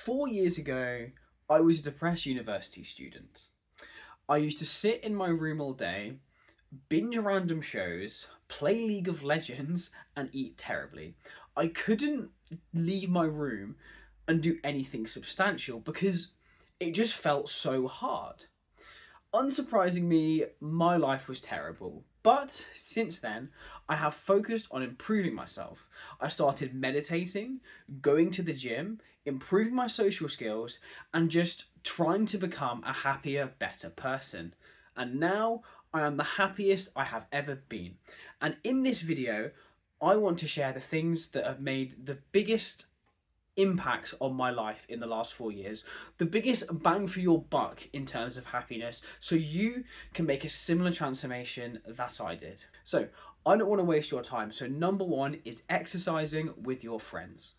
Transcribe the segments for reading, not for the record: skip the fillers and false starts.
4 years ago, I was a depressed university student. I used to sit in my room all day, binge random shows, play League of Legends, and eat terribly. I couldn't leave my room and do anything substantial because it just felt so hard. Unsurprisingly, my life was terrible. But since then, I have focused on improving myself. I started meditating, going to the gym, improving my social skills, and just trying to become a happier, better person. And now I am the happiest I have ever been. And in this video, I want to share the things that have made the biggest impacts on my life in the last 4 years, the biggest bang for your buck in terms of happiness, so you can make a similar transformation that I did. So, I don't want to waste your time. So, number one is exercising with your friends.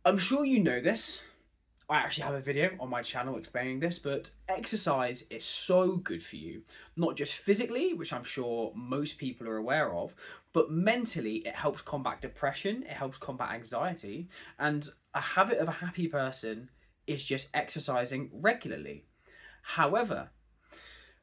I'm sure you know this. I actually have a video on my channel explaining this, but exercise is so good for you. Not just physically, which I'm sure most people are aware of, but mentally it helps combat depression, it helps combat anxiety, and a habit of a happy person is just exercising regularly. However,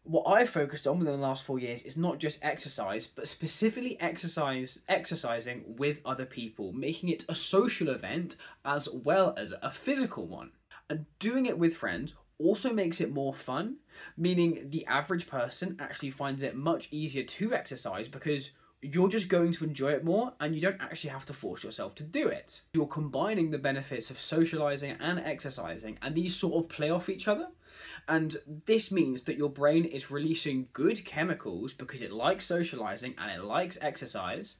what I've focused on within the last 4 years is not just exercise, but specifically exercising with other people, making it a social event as well as a physical one. And doing it with friends also makes it more fun, meaning the average person actually finds it much easier to exercise because you're just going to enjoy it more and you don't actually have to force yourself to do it. You're combining the benefits of socializing and exercising, and these sort of play off each other. And this means that your brain is releasing good chemicals because it likes socializing and it likes exercise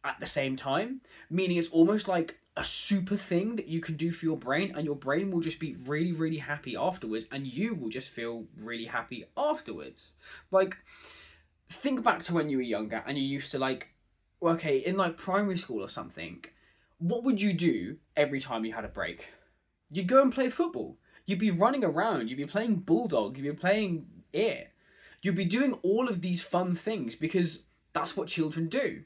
at the same time, meaning it's almost like a super thing that you can do for your brain, and your brain will just be really, really happy afterwards, and you will just feel really happy afterwards. Like, think back to when you were younger and you used to okay, in like primary school or something, what would you do every time you had a break? You'd go and play football. You'd be running around. You'd be playing bulldog. You'd be playing air. You'd be doing all of these fun things because that's what children do.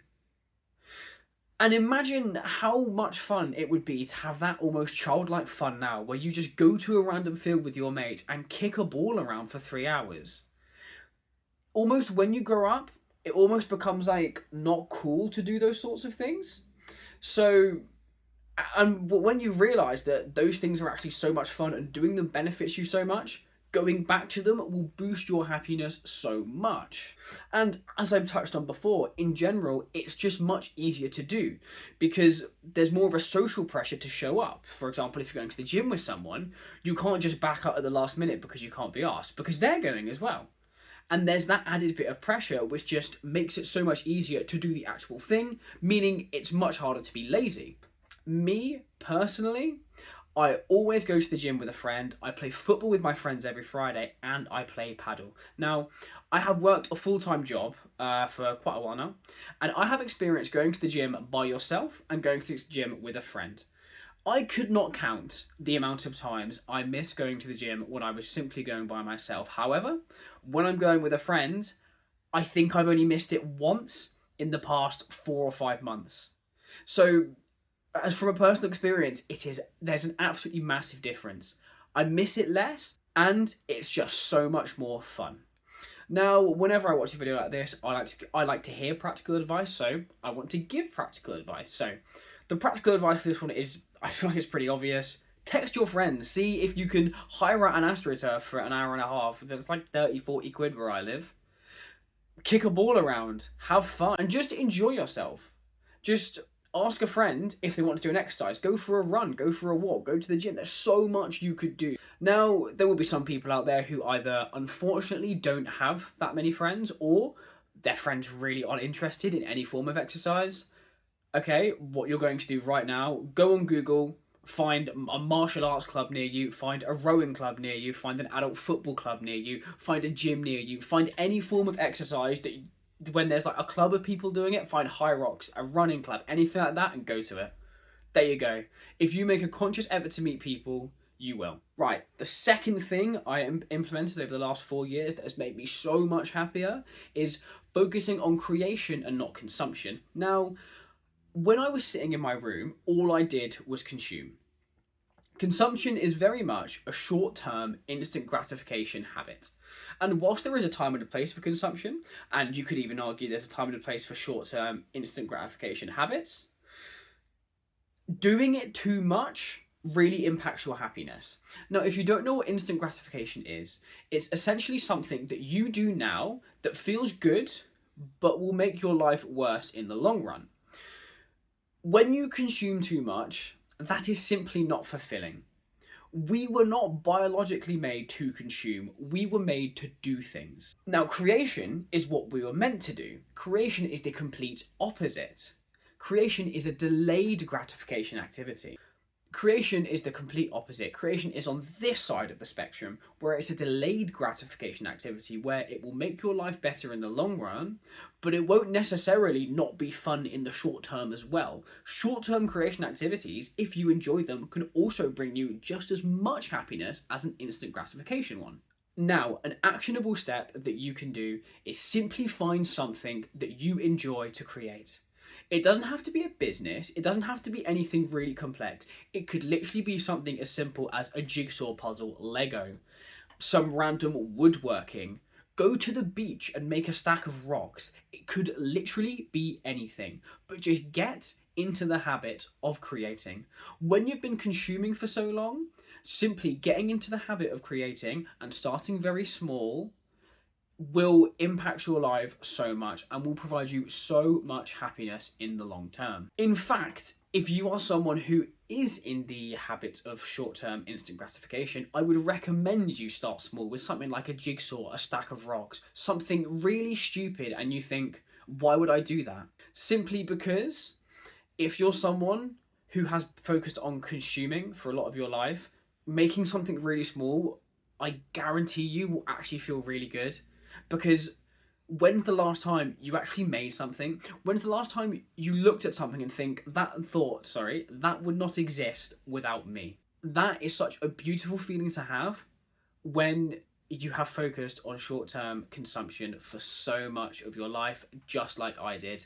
And imagine how much fun it would be to have that almost childlike fun now, where you just go to a random field with your mate and kick a ball around for 3 hours. Almost when you grow up, it almost becomes like not cool to do those sorts of things. So, and when you realize that those things are actually so much fun and doing them benefits you so much, going back to them will boost your happiness so much. And as I've touched on before, in general, it's just much easier to do because there's more of a social pressure to show up. For example, if you're going to the gym with someone, you can't just back out at the last minute because you can't be asked, because they're going as well. And there's that added bit of pressure, which just makes it so much easier to do the actual thing, meaning it's much harder to be lazy. Me, personally, I always go to the gym with a friend, I play football with my friends every Friday, and I play paddle. Now, I have worked a full-time job for quite a while now, and I have experience going to the gym by yourself and going to the gym with a friend. I could not count the amount of times I missed going to the gym when I was simply going by myself. However, when I'm going with a friend, I think I've only missed it once in the past 4 or 5 months. So, as from a personal experience, there's an absolutely massive difference. I miss it less, and it's just so much more fun. Now, whenever I watch a video like this, I like to hear practical advice, so I want to give practical advice. So, the practical advice for this one is, I feel like it's pretty obvious. Text your friends. See if you can hire out an AstroTurf for an hour and a half. That's like 30, 40 quid where I live. Kick a ball around. Have fun. And just enjoy yourself. Just ask a friend if they want to do an exercise. Go for a run. Go for a walk. Go to the gym. There's so much you could do. Now, there will be some people out there who either, unfortunately, don't have that many friends, or their friends really aren't interested in any form of exercise. Okay, what you're going to do right now, go on Google, find a martial arts club near you, find a rowing club near you, find an adult football club near you, find a gym near you, find any form of exercise that when there's like a club of people doing it, find High Rocks, a running club, anything like that, and go to it. There you go. If you make a conscious effort to meet people, you will. Right, the second thing I implemented over the last 4 years that has made me so much happier is focusing on creation and not consumption. Now, when I was sitting in my room, all I did was consume. Consumption is very much a short-term, instant gratification habit. And whilst there is a time and a place for consumption, and you could even argue there's a time and a place for short-term, instant gratification habits, doing it too much really impacts your happiness. Now, if you don't know what instant gratification is, it's essentially something that you do now that feels good, but will make your life worse in the long run. When you consume too much, that is simply not fulfilling. We were not biologically made to consume, we were made to do things. Now, creation is what we were meant to do. Creation is the complete opposite. Creation is a delayed gratification activity. Creation is the complete opposite. Creation is on this side of the spectrum, where it's a delayed gratification activity where it will make your life better in the long run, but it won't necessarily not be fun in the short term as well. Short-term creation activities, if you enjoy them, can also bring you just as much happiness as an instant gratification one. Now, an actionable step that you can do is simply find something that you enjoy to create. It doesn't have to be a business, it doesn't have to be anything really complex. It could literally be something as simple as a jigsaw puzzle, Lego, some random woodworking. Go to the beach and make a stack of rocks. It could literally be anything, but just get into the habit of creating. When you've been consuming for so long, simply getting into the habit of creating and starting very small will impact your life so much and will provide you so much happiness in the long term. In fact, if you are someone who is in the habit of short-term instant gratification, I would recommend you start small with something like a jigsaw, a stack of rocks, something really stupid, and you think, why would I do that? Simply because if you're someone who has focused on consuming for a lot of your life, making something really small, I guarantee you will actually feel really good. Because when's the last time you actually made something? When's the last time you looked at something and think, that would not exist without me? That is such a beautiful feeling to have when you have focused on short-term consumption for so much of your life, just like I did.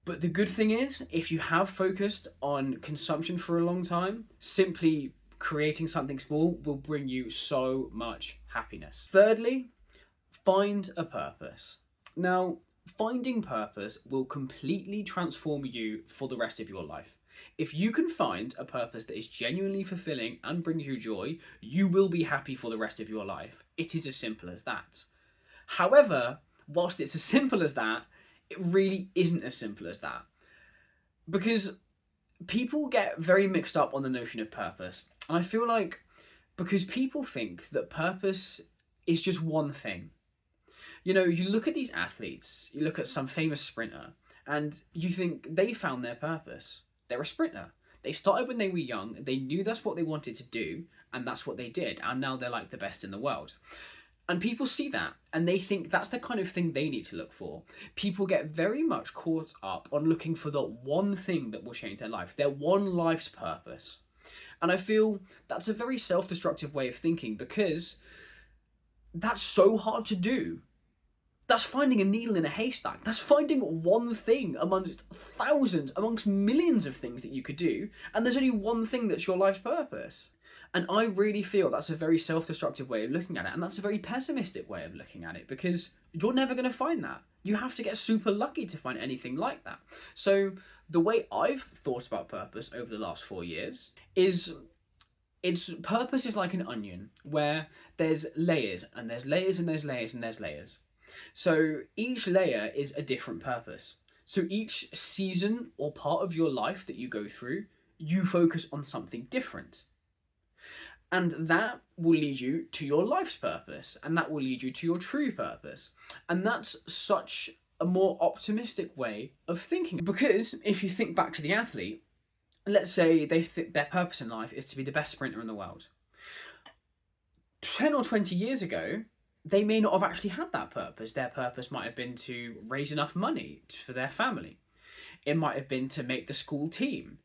But the good thing is, if you have focused on consumption for a long time, simply creating something small will bring you so much happiness. Thirdly, find a purpose. Now, finding purpose will completely transform you for the rest of your life. If you can find a purpose that is genuinely fulfilling and brings you joy, you will be happy for the rest of your life. It is as simple as that. However, whilst it's as simple as that, it really isn't as simple as that. Because people get very mixed up on the notion of purpose. And I feel like because people think that purpose is just one thing. You know, you look at these athletes, you look at some famous sprinter, and you think they found their purpose. They're a sprinter. They started when they were young, they knew that's what they wanted to do, and that's what they did, and now they're like the best in the world. And people see that, and they think that's the kind of thing they need to look for. People get very much caught up on looking for the one thing that will change their life, their one life's purpose. And I feel that's a very self-destructive way of thinking, because that's so hard to do. That's finding a needle in a haystack. That's finding one thing amongst thousands, amongst millions of things that you could do, and there's only one thing that's your life's purpose. And I really feel that's a very self-destructive way of looking at it, and that's a very pessimistic way of looking at it, because you're never going to find that. You have to get super lucky to find anything like that. So the way I've thought about purpose over the last 4 years is its purpose is like an onion, where there's layers, and there's layers, and there's layers, and there's layers. So each layer is a different purpose. So each season or part of your life that you go through, you focus on something different. And that will lead you to your life's purpose, and that will lead you to your true purpose. And that's such a more optimistic way of thinking. Because if you think back to the athlete, let's say they think their purpose in life is to be the best sprinter in the world. 10 or 20 years ago, they may not have actually had that purpose. Their purpose might have been to raise enough money for their family. It might have been to make the school team.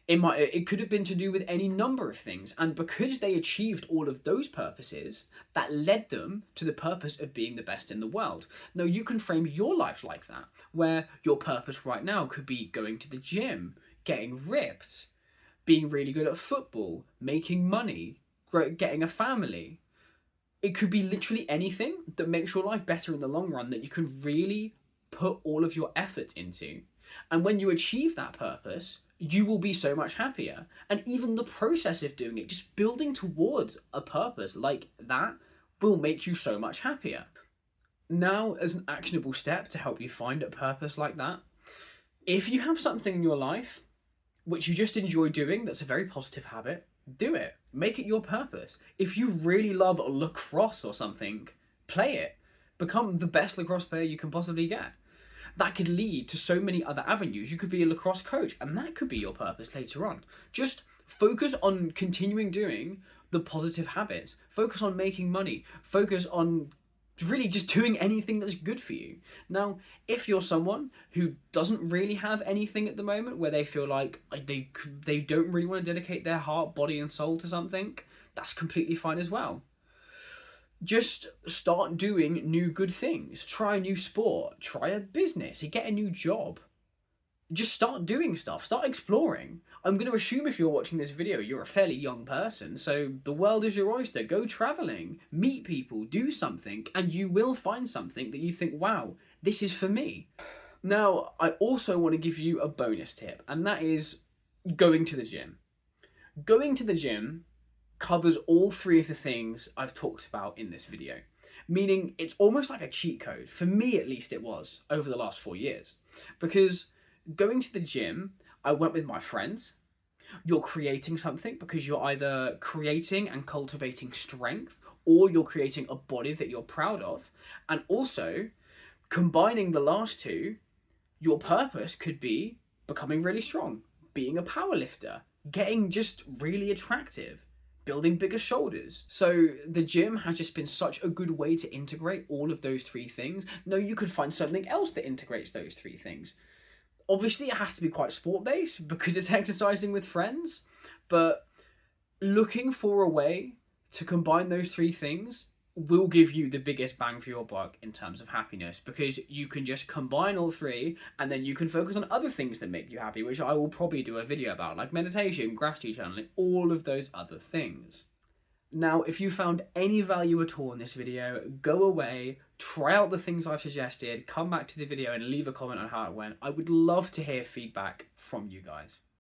It could have been to do with any number of things. And because they achieved all of those purposes, that led them to the purpose of being the best in the world. Now, you can frame your life like that, where your purpose right now could be going to the gym, getting ripped, being really good at football, making money, getting a family. It could be literally anything that makes your life better in the long run that you can really put all of your efforts into. And when you achieve that purpose, you will be so much happier. And even the process of doing it, just building towards a purpose like that, will make you so much happier. Now, as an actionable step to help you find a purpose like that, if you have something in your life which you just enjoy doing that's a very positive habit, do it. Make it your purpose. If you really love lacrosse or something, play it. Become the best lacrosse player you can possibly get. That could lead to so many other avenues. You could be a lacrosse coach, and that could be your purpose later on. Just focus on continuing doing the positive habits. Focus on making money. Focus on really just doing anything that's good for you. Now, if you're someone who doesn't really have anything at the moment, where they feel like they don't really want to dedicate their heart, body and soul to something, that's completely fine as well. Just start doing new good things. Try a new sport, try a business, get a new job. Just start doing stuff, start exploring. I'm going to assume if you're watching this video, you're a fairly young person, so the world is your oyster. Go traveling, meet people, do something, and you will find something that you think, wow, this is for me. Now, I also want to give you a bonus tip, and that is going to the gym. Going to the gym covers all three of the things I've talked about in this video. Meaning it's almost like a cheat code. For me, at least, it was over the last 4 years. Because going to the gym, I went with my friends. You're creating something because you're either creating and cultivating strength, or you're creating a body that you're proud of. And also, combining the last two, your purpose could be becoming really strong, being a power lifter, getting just really attractive, building bigger shoulders. So the gym has just been such a good way to integrate all of those three things. No, you could find something else that integrates those three things. Obviously, it has to be quite sport-based because it's exercising with friends, but looking for a way to combine those three things will give you the biggest bang for your buck in terms of happiness, because you can just combine all three and then you can focus on other things that make you happy, which I will probably do a video about, like meditation, gratitude channeling, all of those other things. Now, if you found any value at all in this video, go away, try out the things I've suggested, come back to the video and leave a comment on how it went. I would love to hear feedback from you guys.